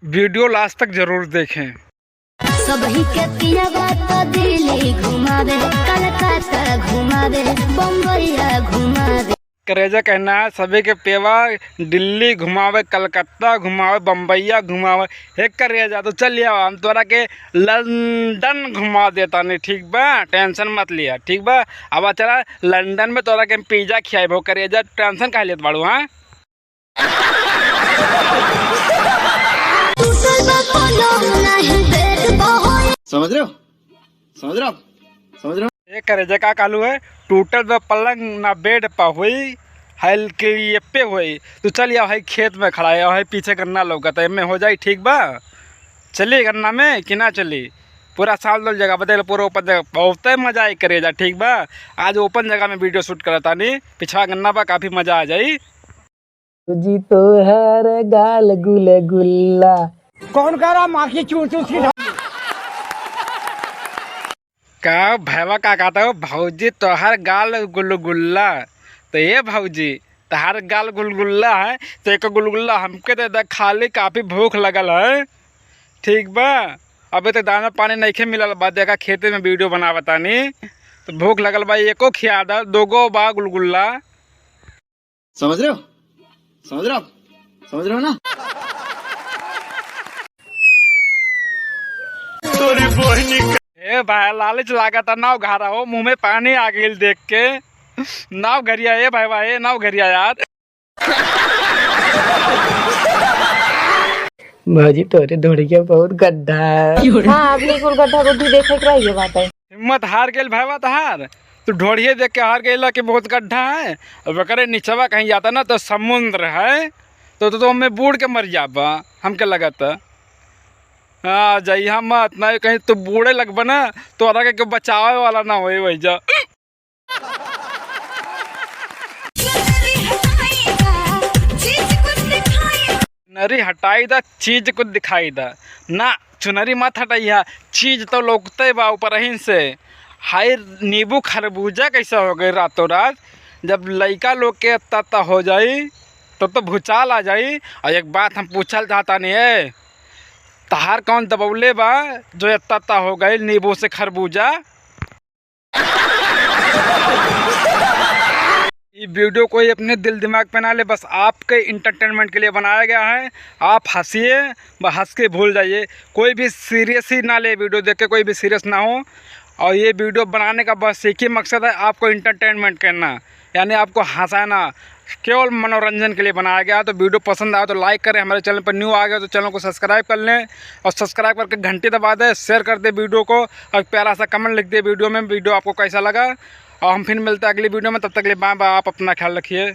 Video last तक जरूर देखें। सबही के पियावा तो दिल्ली घुमावे, कलकत्ता घुमावे, बम्बईया घुमावे। करेजा कहना है सभी के पेवा दिल्ली घुमावे, कलकत्ता घुमावे, बम्बईया घुमावे। एक करेजा तो चल लिया हम तोरा के लंदन घुमा देता नहीं, ठीक बा, टेंशन मत लिया, ठीक बा। अब चला लंदन में तोरा के पिज्जा खियाए भो, करेजा टेंशन काहे लेत बाड़ू? हाँ समझ रहे हो, समझ रहे हो, समझ रहे हो? ये करेजा का कालू है, टूटल बा पलंग ना बेड पा हुई हल के ये पे हुई। तो चल या भाई खेत में खड़ा है, पीछे गन्ना लौकता है, में हो जाए, ठीक बा। चलिए गन्ना में कि ना चली, पूरा साल दो जगह बदल, पूरा ओपन जगह बहुत मजा आई करेजा, ठीक बा। आज ओपन जगह में वीडियो शूट करता नहीं, पिछवा गन्ना बा काफी मजा आ जाई। जी तो हर गाल गुले गुल्ला कौन कह रहा माखी चूर चूर का भैवा का कहता हो भौजी तोहर गाल गुलगुल्ला। तो ये भौजी तोहर गाल गुलगुल्ला है तो एक गुलगुल्ला हमके दे दे, खाली काफ़ी भूख लगल है, ठीक बा। अभी तक दाना पानी नहीं मिलल बा, देखा खेते में वीडियो बनावता नहीं, तो भूख लगल बा, एको खिया दे, दोगो बा गुलगुल्ला। समझ रहे हो, समझ रहे हो, समझ रहे हो ना? ए भाई लालच लागता, नाव घारा हो, मुंह में पानी आ गई देख के। नाव घरिया ए भाई भाई, नाव घरिया यार। भाजी तोरे ढोड़िया बहुत गड्ढा है। हाँ बिल्कुल गड्ढा गुड्ढी देखे के रहिए बात है। हिम्मत हार गेल भाई तहार, तू ढोड़िए देख के हार गेला कि बहुत गड्ढा है। अब करे नीचवा कहीं जाता ना तो समुद्र है, तो हमें बूढ़ के मर जाबा, हमके लगता। हाँ जइहा मत, नहीं कहीं तो बूढ़े लगबा ना तो अरा के बचावे वाला ना होए वही जा। चुनरी हटाई दा, चीज कुछ दिखाई दा ना, चुनरी मत हटाइया, चीज तो लोकते बा ऊपर ही से। हाय नींबू खरबूजा कैसा हो गई रातों रात, जब लड़का लोग के तता हो जाई तो भूचाल आ जाई। और एक बात हम पूछल चाहता नहीं है, तहार कौन दबौले बा जो इतना हो गई नींबू से खरबूजा? ये वीडियो कोई अपने दिल दिमाग पे ना ले, बस आपके इंटरटेनमेंट के लिए बनाया गया है। आप हंसिए, बस हंस के भूल जाइए, कोई भी सीरियस ही ना ले, वीडियो देख के कोई भी सीरियस ना हो। और ये वीडियो बनाने का बस एक ही मकसद है, आपको इंटरटेनमेंट करना, यानी आपको हंसाना, केवल मनोरंजन के लिए बनाया गया। तो वीडियो पसंद आया तो लाइक करें, हमारे चैनल पर न्यू आ गए तो चैनल को सब्सक्राइब कर लें, और सब्सक्राइब करके घंटी दबा दें, शेयर कर दें वीडियो को, और प्यारा सा कमेंट लिख दें वीडियो में, वीडियो आपको कैसा लगा। और हम फिर मिलते हैं अगली वीडियो में, तब तक के लिए बाय बाय, आप अपना ख्याल रखिए।